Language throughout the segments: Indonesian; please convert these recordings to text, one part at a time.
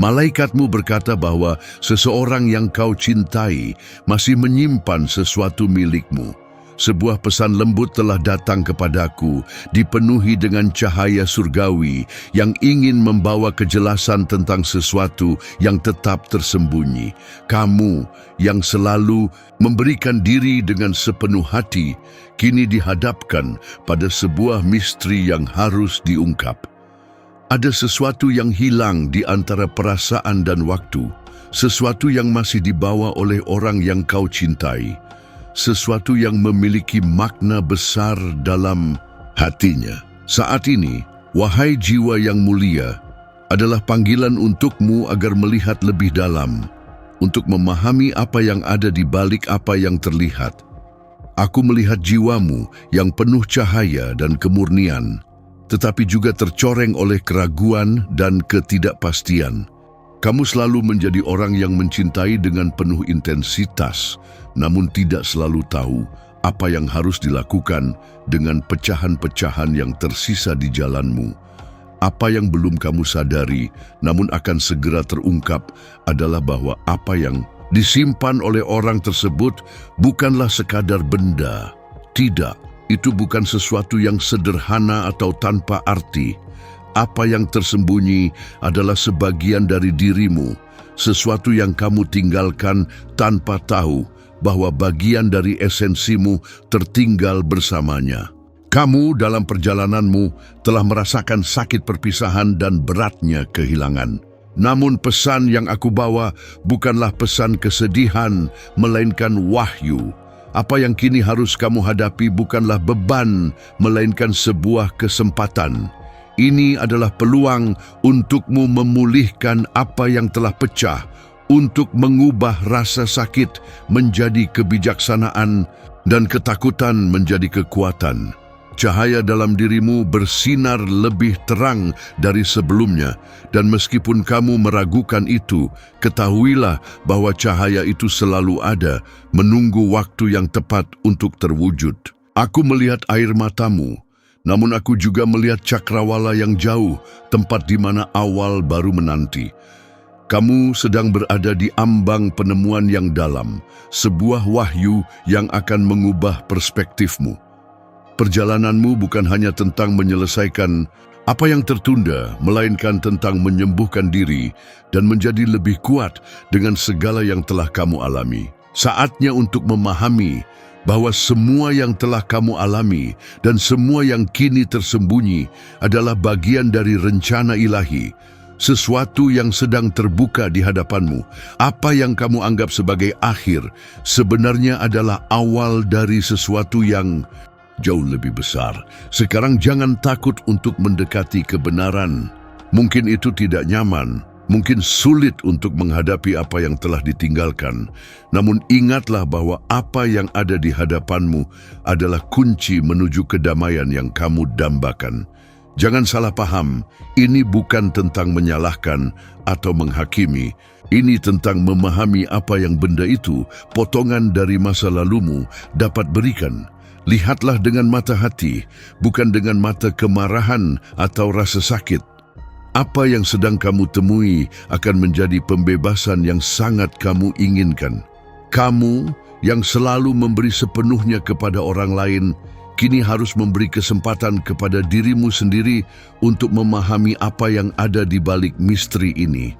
Malaikatmu berkata bahwa seseorang yang kau cintai masih menyimpan sesuatu milikmu. Sebuah pesan lembut telah datang kepadaku, dipenuhi dengan cahaya surgawi yang ingin membawa kejelasan tentang sesuatu yang tetap tersembunyi. Kamu yang selalu memberikan diri dengan sepenuh hati, kini dihadapkan pada sebuah misteri yang harus diungkap. Ada sesuatu yang hilang di antara perasaan dan waktu, sesuatu yang masih dibawa oleh orang yang kau cintai, sesuatu yang memiliki makna besar dalam hatinya. Saat ini, wahai jiwa yang mulia, adalah panggilan untukmu agar melihat lebih dalam, untuk memahami apa yang ada di balik apa yang terlihat. Aku melihat jiwamu yang penuh cahaya dan kemurnian, tetapi juga tercoreng oleh keraguan dan ketidakpastian. Kamu selalu menjadi orang yang mencintai dengan penuh intensitas, namun tidak selalu tahu apa yang harus dilakukan dengan pecahan-pecahan yang tersisa di jalanmu. Apa yang belum kamu sadari, namun akan segera terungkap, adalah bahwa apa yang disimpan oleh orang tersebut bukanlah sekadar benda. Tidak, itu bukan sesuatu yang sederhana atau tanpa arti. Apa yang tersembunyi adalah sebagian dari dirimu, sesuatu yang kamu tinggalkan tanpa tahu bahwa bagian dari esensimu tertinggal bersamanya. Kamu dalam perjalananmu telah merasakan sakit perpisahan dan beratnya kehilangan. Namun pesan yang aku bawa bukanlah pesan kesedihan, melainkan wahyu. Apa yang kini harus kamu hadapi bukanlah beban, melainkan sebuah kesempatan. Ini adalah peluang untukmu memulihkan apa yang telah pecah, untuk mengubah rasa sakit menjadi kebijaksanaan dan ketakutan menjadi kekuatan. Cahaya dalam dirimu bersinar lebih terang dari sebelumnya, dan meskipun kamu meragukan itu, ketahuilah bahwa cahaya itu selalu ada, menunggu waktu yang tepat untuk terwujud. Aku melihat air matamu, namun aku juga melihat cakrawala yang jauh, tempat di mana awal baru menanti. Kamu sedang berada di ambang penemuan yang dalam, sebuah wahyu yang akan mengubah perspektifmu. Perjalananmu bukan hanya tentang menyelesaikan apa yang tertunda, melainkan tentang menyembuhkan diri dan menjadi lebih kuat dengan segala yang telah kamu alami. Saatnya untuk memahami bahwa semua yang telah kamu alami dan semua yang kini tersembunyi adalah bagian dari rencana ilahi, sesuatu yang sedang terbuka di hadapanmu. Apa yang kamu anggap sebagai akhir sebenarnya adalah awal dari sesuatu yang jauh lebih besar. Sekarang jangan takut untuk mendekati kebenaran. Mungkin itu tidak nyaman, mungkin sulit untuk menghadapi apa yang telah ditinggalkan. Namun ingatlah bahwa apa yang ada di hadapanmu adalah kunci menuju kedamaian yang kamu dambakan. Jangan salah paham, ini bukan tentang menyalahkan atau menghakimi. Ini tentang memahami apa yang benda itu, potongan dari masa lalumu, dapat berikan. Lihatlah dengan mata hati, bukan dengan mata kemarahan atau rasa sakit. Apa yang sedang kamu temui akan menjadi pembebasan yang sangat kamu inginkan. Kamu yang selalu memberi sepenuhnya kepada orang lain, kini harus memberi kesempatan kepada dirimu sendiri untuk memahami apa yang ada di balik misteri ini.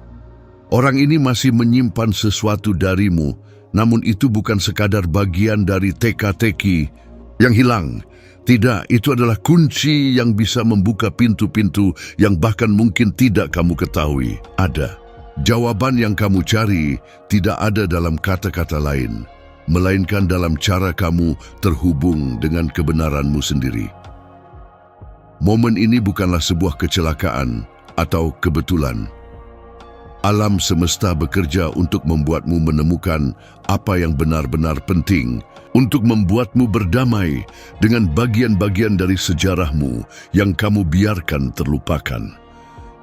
Orang ini masih menyimpan sesuatu darimu, namun itu bukan sekadar bagian dari teka-teki yang hilang. Tidak, itu adalah kunci yang bisa membuka pintu-pintu yang bahkan mungkin tidak kamu ketahui ada. Jawaban yang kamu cari tidak ada dalam kata-kata lain, melainkan dalam cara kamu terhubung dengan kebenaranmu sendiri. Momen ini bukanlah sebuah kecelakaan atau kebetulan. Alam semesta bekerja untuk membuatmu menemukan apa yang benar-benar penting, untuk membuatmu berdamai dengan bagian-bagian dari sejarahmu yang kamu biarkan terlupakan.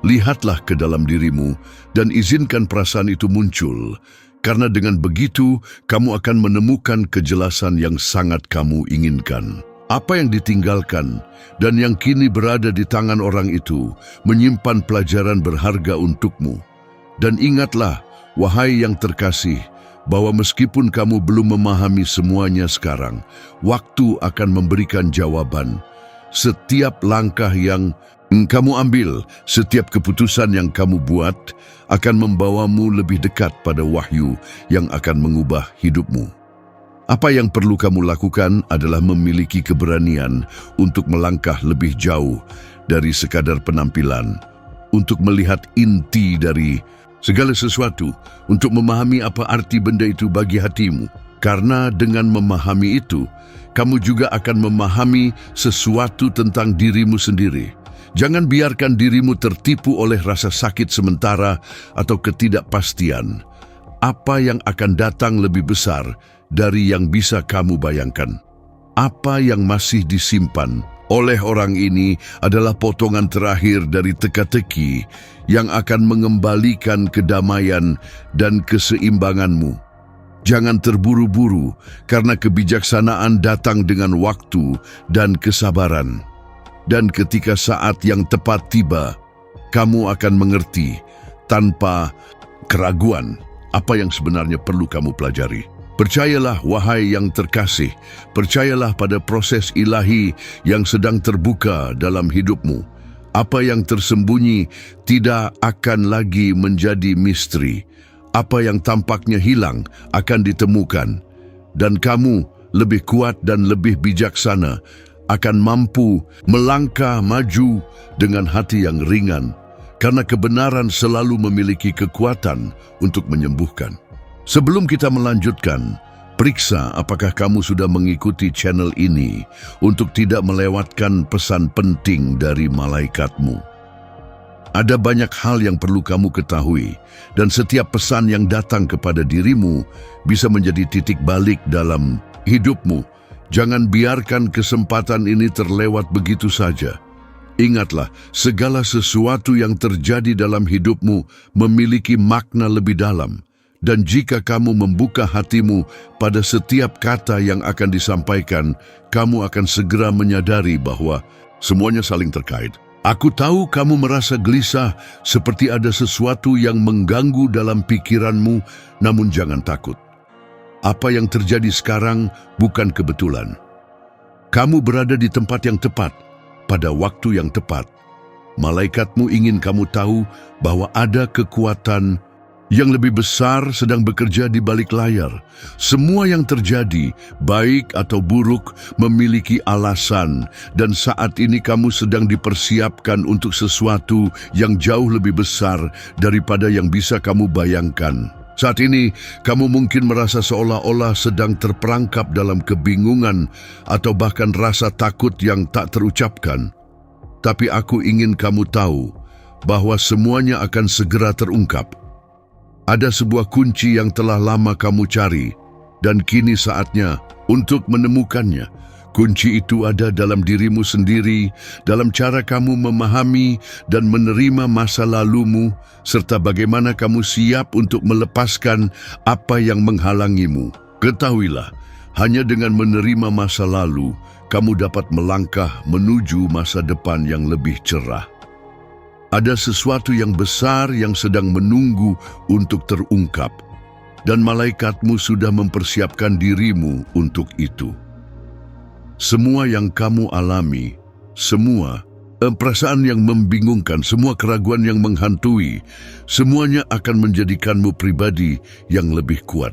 Lihatlah ke dalam dirimu dan izinkan perasaan itu muncul, karena dengan begitu kamu akan menemukan kejelasan yang sangat kamu inginkan. Apa yang ditinggalkan dan yang kini berada di tangan orang itu menyimpan pelajaran berharga untukmu. Dan ingatlah, wahai yang terkasih, bahwa meskipun kamu belum memahami semuanya sekarang, waktu akan memberikan jawaban. Setiap langkah yang kamu ambil, setiap keputusan yang kamu buat akan membawamu lebih dekat pada wahyu yang akan mengubah hidupmu. Apa yang perlu kamu lakukan adalah memiliki keberanian untuk melangkah lebih jauh dari sekadar penampilan, untuk melihat inti dari segala sesuatu, untuk memahami apa arti benda itu bagi hatimu. Karena dengan memahami itu, kamu juga akan memahami sesuatu tentang dirimu sendiri. Jangan biarkan dirimu tertipu oleh rasa sakit sementara atau ketidakpastian. Apa yang akan datang lebih besar dari yang bisa kamu bayangkan. Apa yang masih disimpan oleh orang ini adalah potongan terakhir dari teka-teki yang akan mengembalikan kedamaian dan keseimbanganmu. Jangan terburu-buru, karena kebijaksanaan datang dengan waktu dan kesabaran. Dan ketika saat yang tepat tiba, kamu akan mengerti tanpa keraguan apa yang sebenarnya perlu kamu pelajari. Percayalah, wahai yang terkasih, percayalah pada proses ilahi yang sedang terbuka dalam hidupmu. Apa yang tersembunyi tidak akan lagi menjadi misteri. Apa yang tampaknya hilang akan ditemukan. Dan kamu lebih kuat dan lebih bijaksana akan mampu melangkah maju dengan hati yang ringan, karena kebenaran selalu memiliki kekuatan untuk menyembuhkan. Sebelum kita melanjutkan, periksa apakah kamu sudah mengikuti channel ini untuk tidak melewatkan pesan penting dari malaikatmu. Ada banyak hal yang perlu kamu ketahui, dan setiap pesan yang datang kepada dirimu bisa menjadi titik balik dalam hidupmu. Jangan biarkan kesempatan ini terlewat begitu saja. Ingatlah, segala sesuatu yang terjadi dalam hidupmu memiliki makna lebih dalam. Dan jika kamu membuka hatimu pada setiap kata yang akan disampaikan, kamu akan segera menyadari bahwa semuanya saling terkait. Aku tahu kamu merasa gelisah, seperti ada sesuatu yang mengganggu dalam pikiranmu, namun jangan takut. Apa yang terjadi sekarang bukan kebetulan. Kamu berada di tempat yang tepat, pada waktu yang tepat. Malaikatmu ingin kamu tahu bahwa ada kekuatan yang lebih besar sedang bekerja di balik layar. Semua yang terjadi, baik atau buruk, memiliki alasan, dan saat ini kamu sedang dipersiapkan untuk sesuatu yang jauh lebih besar daripada yang bisa kamu bayangkan. Saat ini, kamu mungkin merasa seolah-olah sedang terperangkap dalam kebingungan atau bahkan rasa takut yang tak terucapkan. Tapi aku ingin kamu tahu bahwa semuanya akan segera terungkap. Ada sebuah kunci yang telah lama kamu cari, dan kini saatnya untuk menemukannya. Kunci itu ada dalam dirimu sendiri, dalam cara kamu memahami dan menerima masa lalumu, serta bagaimana kamu siap untuk melepaskan apa yang menghalangimu. Ketahuilah, hanya dengan menerima masa lalu, kamu dapat melangkah menuju masa depan yang lebih cerah. Ada sesuatu yang besar yang sedang menunggu untuk terungkap, dan malaikatmu sudah mempersiapkan dirimu untuk itu. Semua yang kamu alami, semua perasaan yang membingungkan, semua keraguan yang menghantui, semuanya akan menjadikanmu pribadi yang lebih kuat.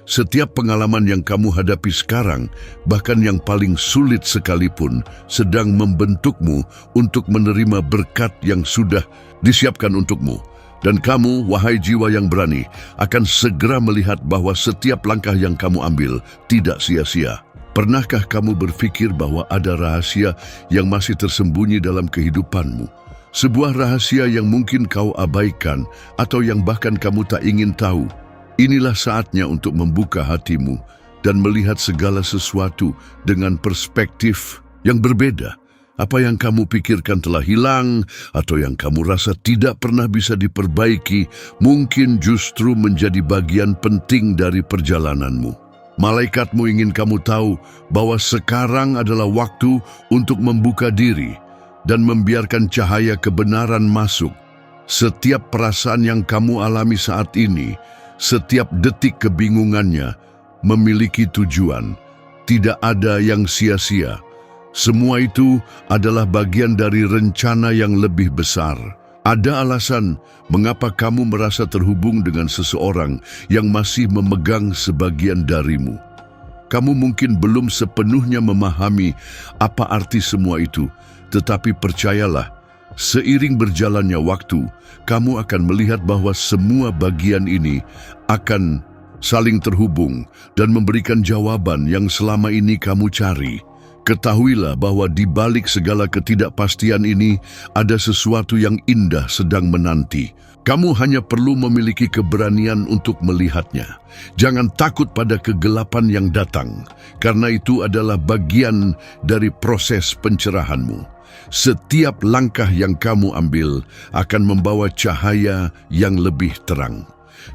Setiap pengalaman yang kamu hadapi sekarang, bahkan yang paling sulit sekalipun, sedang membentukmu untuk menerima berkat yang sudah disiapkan untukmu. Dan kamu, wahai jiwa yang berani, akan segera melihat bahwa setiap langkah yang kamu ambil tidak sia-sia. Pernahkah kamu berpikir bahwa ada rahasia yang masih tersembunyi dalam kehidupanmu? Sebuah rahasia yang mungkin kau abaikan atau yang bahkan kamu tak ingin tahu. Inilah saatnya untuk membuka hatimu dan melihat segala sesuatu dengan perspektif yang berbeda. Apa yang kamu pikirkan telah hilang atau yang kamu rasa tidak pernah bisa diperbaiki mungkin justru menjadi bagian penting dari perjalananmu. Malaikatmu ingin kamu tahu bahwa sekarang adalah waktu untuk membuka diri dan membiarkan cahaya kebenaran masuk. Setiap perasaan yang kamu alami saat ini, setiap detik kebingungannya, memiliki tujuan. Tidak ada yang sia-sia. Semua itu adalah bagian dari rencana yang lebih besar. Ada alasan mengapa kamu merasa terhubung dengan seseorang yang masih memegang sebagian darimu. Kamu mungkin belum sepenuhnya memahami apa arti semua itu, tetapi percayalah, seiring berjalannya waktu, kamu akan melihat bahwa semua bagian ini akan saling terhubung dan memberikan jawaban yang selama ini kamu cari. Ketahuilah bahwa di balik segala ketidakpastian ini ada sesuatu yang indah sedang menanti. Kamu hanya perlu memiliki keberanian untuk melihatnya. Jangan takut pada kegelapan yang datang, karena itu adalah bagian dari proses pencerahanmu. Setiap langkah yang kamu ambil akan membawa cahaya yang lebih terang.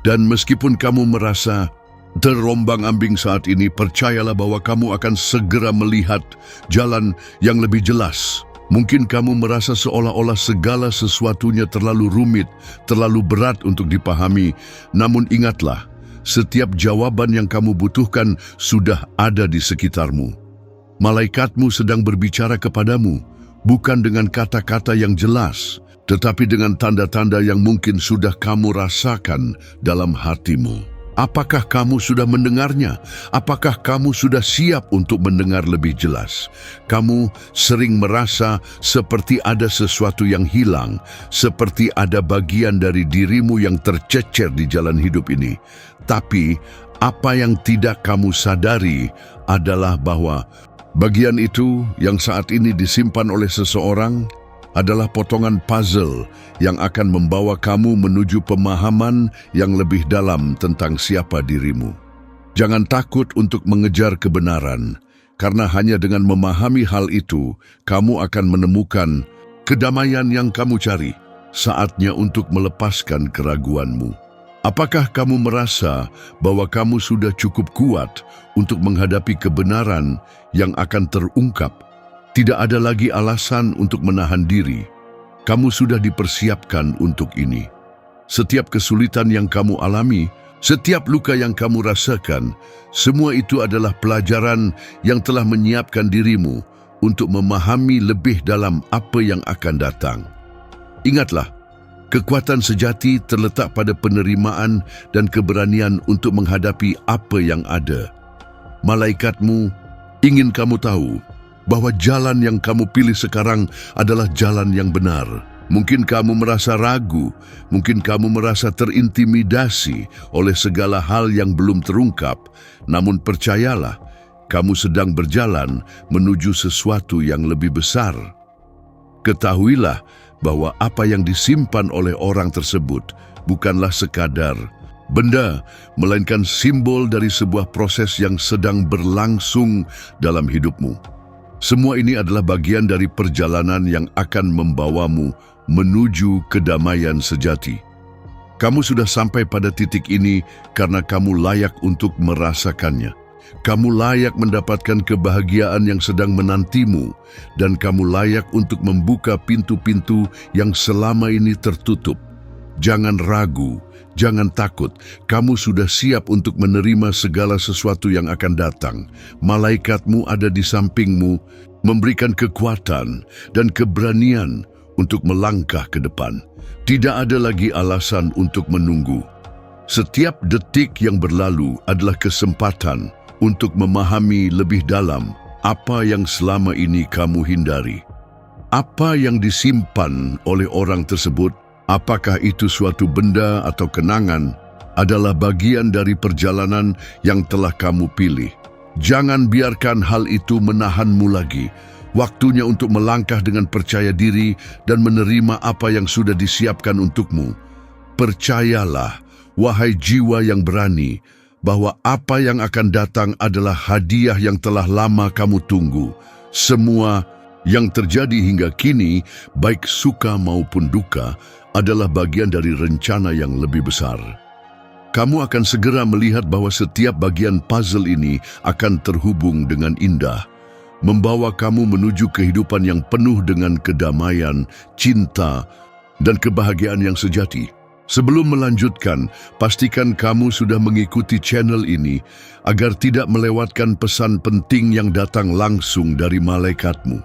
Dan meskipun kamu merasa terombang-ambing saat ini, percayalah bahwa kamu akan segera melihat jalan yang lebih jelas. Mungkin kamu merasa seolah-olah segala sesuatunya terlalu rumit, terlalu berat untuk dipahami. Namun ingatlah, setiap jawaban yang kamu butuhkan sudah ada di sekitarmu. Malaikatmu sedang berbicara kepadamu, bukan dengan kata-kata yang jelas, tetapi dengan tanda-tanda yang mungkin sudah kamu rasakan dalam hatimu. Apakah kamu sudah mendengarnya? Apakah kamu sudah siap untuk mendengar lebih jelas? Kamu sering merasa seperti ada sesuatu yang hilang, seperti ada bagian dari dirimu yang tercecer di jalan hidup ini. Tapi apa yang tidak kamu sadari adalah bahwa bagian itu yang saat ini disimpan oleh seseorang adalah potongan puzzle yang akan membawa kamu menuju pemahaman yang lebih dalam tentang siapa dirimu. Jangan takut untuk mengejar kebenaran, karena hanya dengan memahami hal itu, kamu akan menemukan kedamaian yang kamu cari. Saatnya untuk melepaskan keraguanmu. Apakah kamu merasa bahwa kamu sudah cukup kuat untuk menghadapi kebenaran yang akan terungkap? Tidak ada lagi alasan untuk menahan diri. Kamu sudah dipersiapkan untuk ini. Setiap kesulitan yang kamu alami, setiap luka yang kamu rasakan, semua itu adalah pelajaran yang telah menyiapkan dirimu untuk memahami lebih dalam apa yang akan datang. Ingatlah, kekuatan sejati terletak pada penerimaan dan keberanian untuk menghadapi apa yang ada. Malaikatmu ingin kamu tahu bahwa jalan yang kamu pilih sekarang adalah jalan yang benar. Mungkin kamu merasa ragu, mungkin kamu merasa terintimidasi oleh segala hal yang belum terungkap, namun percayalah, kamu sedang berjalan menuju sesuatu yang lebih besar. Ketahuilah bahwa apa yang disimpan oleh orang tersebut bukanlah sekadar benda, melainkan simbol dari sebuah proses yang sedang berlangsung dalam hidupmu. Semua ini adalah bagian dari perjalanan yang akan membawamu menuju kedamaian sejati. Kamu sudah sampai pada titik ini karena kamu layak untuk merasakannya. Kamu layak mendapatkan kebahagiaan yang sedang menantimu, dan kamu layak untuk membuka pintu-pintu yang selama ini tertutup. Jangan ragu, jangan takut. Kamu sudah siap untuk menerima segala sesuatu yang akan datang. Malaikatmu ada di sampingmu, memberikan kekuatan dan keberanian untuk melangkah ke depan. Tidak ada lagi alasan untuk menunggu. Setiap detik yang berlalu adalah kesempatan untuk memahami lebih dalam apa yang selama ini kamu hindari. Apa yang disimpan oleh orang tersebut, apakah itu suatu benda atau kenangan, adalah bagian dari perjalanan yang telah kamu pilih. Jangan biarkan hal itu menahanmu lagi. Waktunya untuk melangkah dengan percaya diri dan menerima apa yang sudah disiapkan untukmu. Percayalah, wahai jiwa yang berani, bahwa apa yang akan datang adalah hadiah yang telah lama kamu tunggu. Semua yang terjadi hingga kini, baik suka maupun duka, adalah bagian dari rencana yang lebih besar. Kamu akan segera melihat bahwa setiap bagian puzzle ini akan terhubung dengan indah, membawa kamu menuju kehidupan yang penuh dengan kedamaian, cinta, dan kebahagiaan yang sejati. Sebelum melanjutkan, pastikan kamu sudah mengikuti channel ini agar tidak melewatkan pesan penting yang datang langsung dari malaikatmu.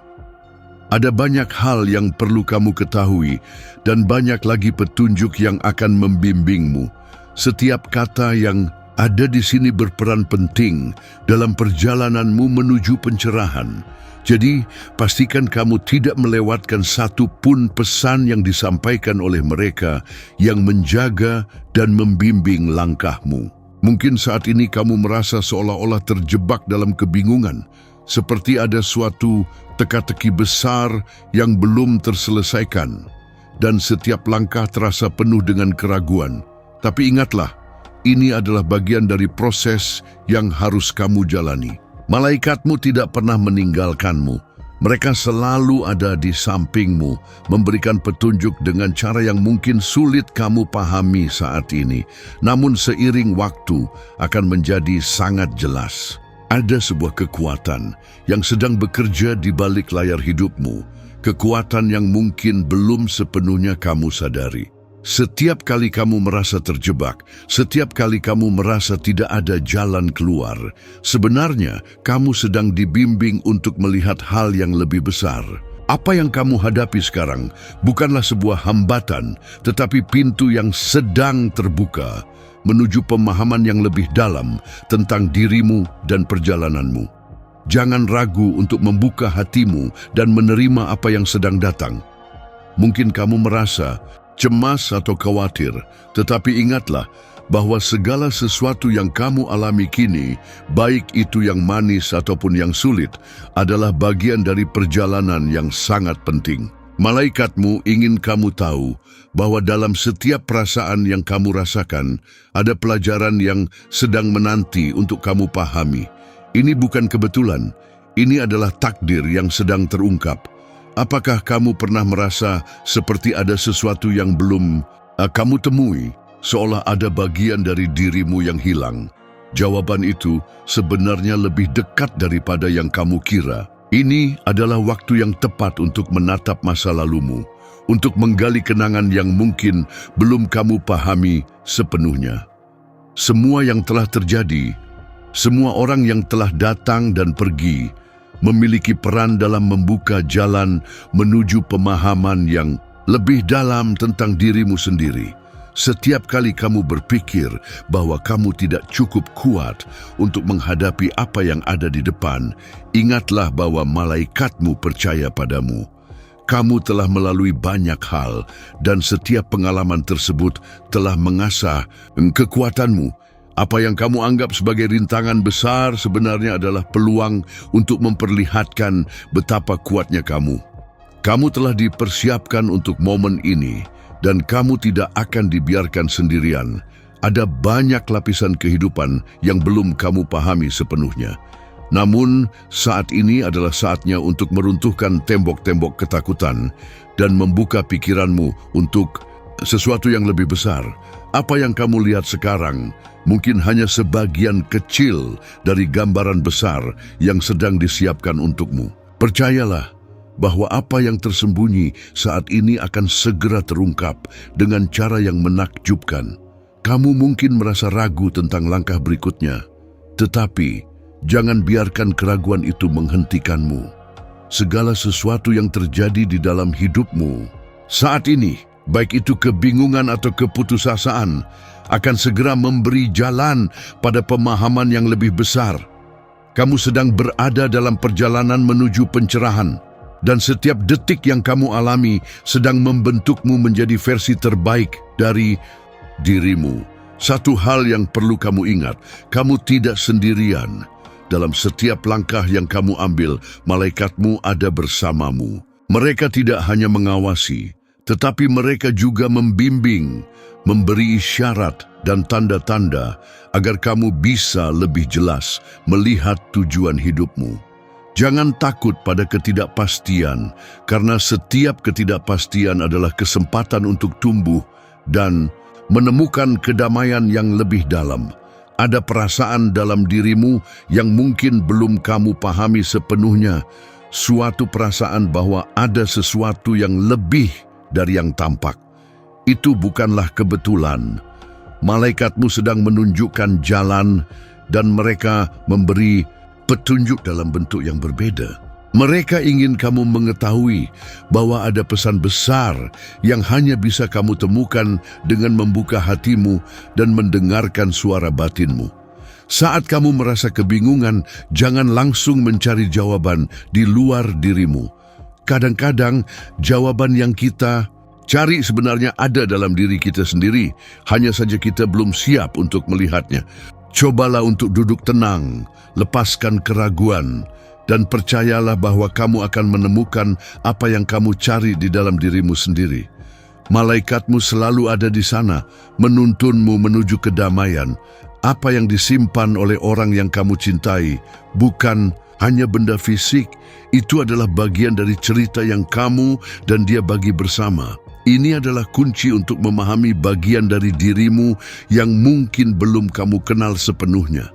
Ada banyak hal yang perlu kamu ketahui dan banyak lagi petunjuk yang akan membimbingmu. Setiap kata yang ada di sini berperan penting dalam perjalananmu menuju pencerahan. Jadi, pastikan kamu tidak melewatkan satu pun pesan yang disampaikan oleh mereka yang menjaga dan membimbing langkahmu. Mungkin saat ini kamu merasa seolah-olah terjebak dalam kebingungan, seperti ada suatu teka-teki besar yang belum terselesaikan, dan setiap langkah terasa penuh dengan keraguan. Tapi ingatlah, ini adalah bagian dari proses yang harus kamu jalani. Malaikatmu tidak pernah meninggalkanmu. Mereka selalu ada di sampingmu, memberikan petunjuk dengan cara yang mungkin sulit kamu pahami saat ini. Namun seiring waktu akan menjadi sangat jelas. Ada sebuah kekuatan yang sedang bekerja di balik layar hidupmu. Kekuatan yang mungkin belum sepenuhnya kamu sadari. Setiap kali kamu merasa terjebak, setiap kali kamu merasa tidak ada jalan keluar, sebenarnya kamu sedang dibimbing untuk melihat hal yang lebih besar. Apa yang kamu hadapi sekarang bukanlah sebuah hambatan, tetapi pintu yang sedang terbuka menuju pemahaman yang lebih dalam tentang dirimu dan perjalananmu. Jangan ragu untuk membuka hatimu dan menerima apa yang sedang datang. Mungkin kamu merasa cemas atau khawatir, tetapi ingatlah bahwa segala sesuatu yang kamu alami kini, baik itu yang manis ataupun yang sulit, adalah bagian dari perjalanan yang sangat penting. Malaikatmu ingin kamu tahu bahwa dalam setiap perasaan yang kamu rasakan, ada pelajaran yang sedang menanti untuk kamu pahami. Ini bukan kebetulan, ini adalah takdir yang sedang terungkap. Apakah kamu pernah merasa seperti ada sesuatu yang belum kamu temui, seolah ada bagian dari dirimu yang hilang? Jawaban itu sebenarnya lebih dekat daripada yang kamu kira. Ini adalah waktu yang tepat untuk menatap masa lalumu, untuk menggali kenangan yang mungkin belum kamu pahami sepenuhnya. Semua yang telah terjadi, semua orang yang telah datang dan pergi, memiliki peran dalam membuka jalan menuju pemahaman yang lebih dalam tentang dirimu sendiri. Setiap kali kamu berpikir bahwa kamu tidak cukup kuat untuk menghadapi apa yang ada di depan, ingatlah bahwa malaikatmu percaya padamu. Kamu telah melalui banyak hal dan setiap pengalaman tersebut telah mengasah kekuatanmu. Apa yang kamu anggap sebagai rintangan besar sebenarnya adalah peluang untuk memperlihatkan betapa kuatnya kamu. Kamu telah dipersiapkan untuk momen ini dan kamu tidak akan dibiarkan sendirian. Ada banyak lapisan kehidupan yang belum kamu pahami sepenuhnya. Namun, saat ini adalah saatnya untuk meruntuhkan tembok-tembok ketakutan dan membuka pikiranmu untuk sesuatu yang lebih besar. Apa yang kamu lihat sekarang mungkin hanya sebagian kecil dari gambaran besar yang sedang disiapkan untukmu. Percayalah bahwa apa yang tersembunyi saat ini akan segera terungkap dengan cara yang menakjubkan. Kamu mungkin merasa ragu tentang langkah berikutnya, tetapi jangan biarkan keraguan itu menghentikanmu. Segala sesuatu yang terjadi di dalam hidupmu saat ini, baik itu kebingungan atau keputusasaan, akan segera memberi jalan pada pemahaman yang lebih besar. Kamu sedang berada dalam perjalanan menuju pencerahan, dan setiap detik yang kamu alami sedang membentukmu menjadi versi terbaik dari dirimu. Satu hal yang perlu kamu ingat, kamu tidak sendirian. Dalam setiap langkah yang kamu ambil, malaikatmu ada bersamamu. Mereka tidak hanya mengawasi, tetapi mereka juga membimbing, memberi isyarat dan tanda-tanda agar kamu bisa lebih jelas melihat tujuan hidupmu. Jangan takut pada ketidakpastian, karena setiap ketidakpastian adalah kesempatan untuk tumbuh dan menemukan kedamaian yang lebih dalam. Ada perasaan dalam dirimu yang mungkin belum kamu pahami sepenuhnya, suatu perasaan bahwa ada sesuatu yang lebih dari yang tampak. Itu bukanlah kebetulan. Malaikatmu sedang menunjukkan jalan dan mereka memberi petunjuk dalam bentuk yang berbeda. Mereka ingin kamu mengetahui bahwa ada pesan besar yang hanya bisa kamu temukan dengan membuka hatimu dan mendengarkan suara batinmu. Saat kamu merasa kebingungan, jangan langsung mencari jawaban di luar dirimu. Kadang-kadang jawaban yang kita cari sebenarnya ada dalam diri kita sendiri, hanya saja kita belum siap untuk melihatnya. Cobalah untuk duduk tenang, lepaskan keraguan, dan percayalah bahwa kamu akan menemukan apa yang kamu cari di dalam dirimu sendiri. Malaikatmu selalu ada di sana, menuntunmu menuju kedamaian. Apa yang disimpan oleh orang yang kamu cintai bukan hanya benda fisik, itu adalah bagian dari cerita yang kamu dan dia bagi bersama. Ini adalah kunci untuk memahami bagian dari dirimu yang mungkin belum kamu kenal sepenuhnya.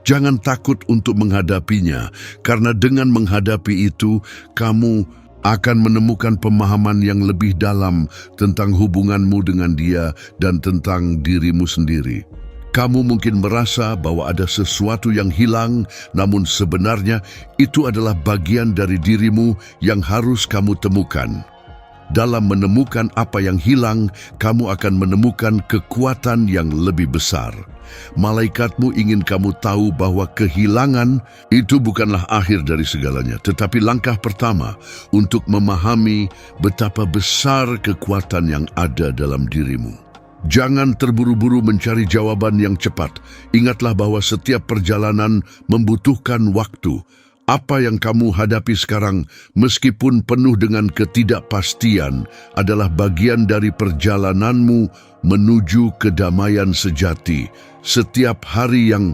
Jangan takut untuk menghadapinya, karena dengan menghadapi itu, kamu akan menemukan pemahaman yang lebih dalam tentang hubunganmu dengan dia dan tentang dirimu sendiri. Kamu mungkin merasa bahwa ada sesuatu yang hilang, namun sebenarnya itu adalah bagian dari dirimu yang harus kamu temukan. Dalam menemukan apa yang hilang, kamu akan menemukan kekuatan yang lebih besar. Malaikatmu ingin kamu tahu bahwa kehilangan itu bukanlah akhir dari segalanya, tetapi langkah pertama untuk memahami betapa besar kekuatan yang ada dalam dirimu. Jangan terburu-buru mencari jawaban yang cepat. Ingatlah bahwa setiap perjalanan membutuhkan waktu. Apa yang kamu hadapi sekarang, meskipun penuh dengan ketidakpastian, adalah bagian dari perjalananmu menuju kedamaian sejati. Setiap hari yang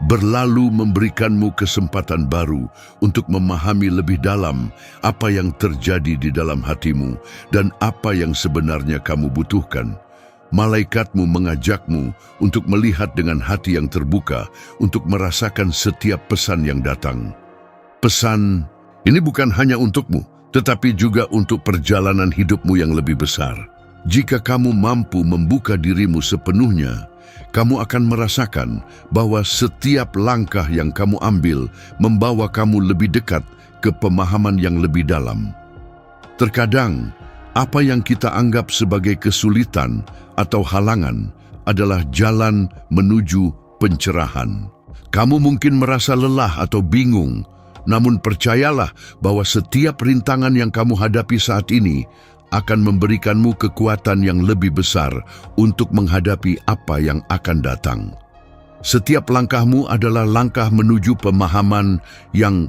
berlalu memberikanmu kesempatan baru untuk memahami lebih dalam apa yang terjadi di dalam hatimu dan apa yang sebenarnya kamu butuhkan. Malaikatmu mengajakmu untuk melihat dengan hati yang terbuka, untuk merasakan setiap pesan yang datang. Pesan ini bukan hanya untukmu, tetapi juga untuk perjalanan hidupmu yang lebih besar. Jika kamu mampu membuka dirimu sepenuhnya, kamu akan merasakan bahwa setiap langkah yang kamu ambil membawa kamu lebih dekat ke pemahaman yang lebih dalam. Terkadang, apa yang kita anggap sebagai kesulitan atau halangan adalah jalan menuju pencerahan. Kamu mungkin merasa lelah atau bingung, namun percayalah bahwa setiap rintangan yang kamu hadapi saat ini akan memberikanmu kekuatan yang lebih besar untuk menghadapi apa yang akan datang. Setiap langkahmu adalah langkah menuju pemahaman yang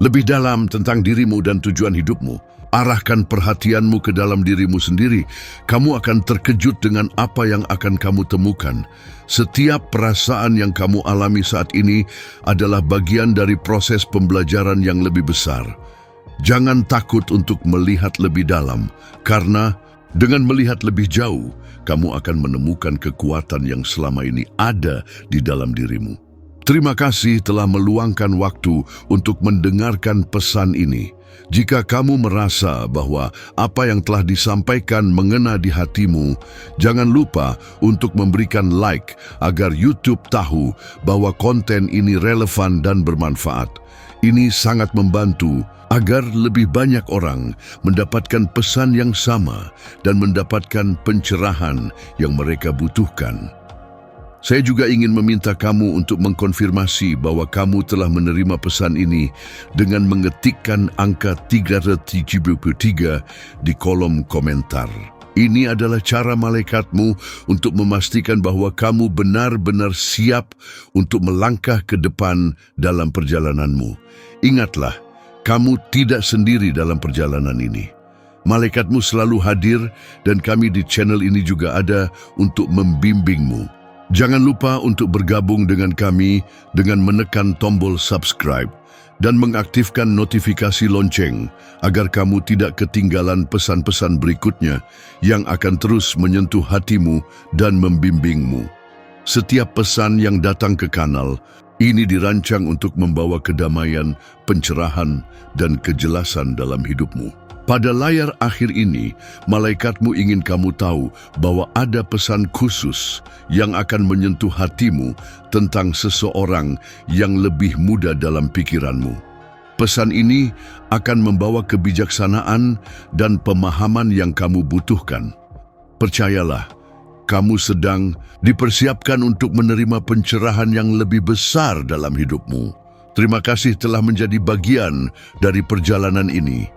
lebih dalam tentang dirimu dan tujuan hidupmu. Arahkan perhatianmu ke dalam dirimu sendiri. Kamu akan terkejut dengan apa yang akan kamu temukan. Setiap perasaan yang kamu alami saat ini adalah bagian dari proses pembelajaran yang lebih besar. Jangan takut untuk melihat lebih dalam, karena dengan melihat lebih jauh, kamu akan menemukan kekuatan yang selama ini ada di dalam dirimu. Terima kasih telah meluangkan waktu untuk mendengarkan pesan ini. Jika kamu merasa bahwa apa yang telah disampaikan mengena di hatimu, jangan lupa untuk memberikan like agar YouTube tahu bahwa konten ini relevan dan bermanfaat. Ini sangat membantu agar lebih banyak orang mendapatkan pesan yang sama dan mendapatkan pencerahan yang mereka butuhkan. Saya juga ingin meminta kamu untuk mengkonfirmasi bahwa kamu telah menerima pesan ini dengan mengetikkan angka 373 di kolom komentar. Ini adalah cara malaikatmu untuk memastikan bahwa kamu benar-benar siap untuk melangkah ke depan dalam perjalananmu. Ingatlah, kamu tidak sendiri dalam perjalanan ini. Malaikatmu selalu hadir dan kami di channel ini juga ada untuk membimbingmu. Jangan lupa untuk bergabung dengan kami dengan menekan tombol subscribe dan mengaktifkan notifikasi lonceng agar kamu tidak ketinggalan pesan-pesan berikutnya yang akan terus menyentuh hatimu dan membimbingmu. Setiap pesan yang datang ke kanal Ini dirancang untuk membawa kedamaian, pencerahan, dan kejelasan dalam hidupmu. Pada layar akhir ini, malaikatmu ingin kamu tahu bahwa ada pesan khusus yang akan menyentuh hatimu tentang seseorang yang lebih muda dalam pikiranmu. Pesan ini akan membawa kebijaksanaan dan pemahaman yang kamu butuhkan. Percayalah, kamu sedang dipersiapkan untuk menerima pencerahan yang lebih besar dalam hidupmu. Terima kasih telah menjadi bagian dari perjalanan ini.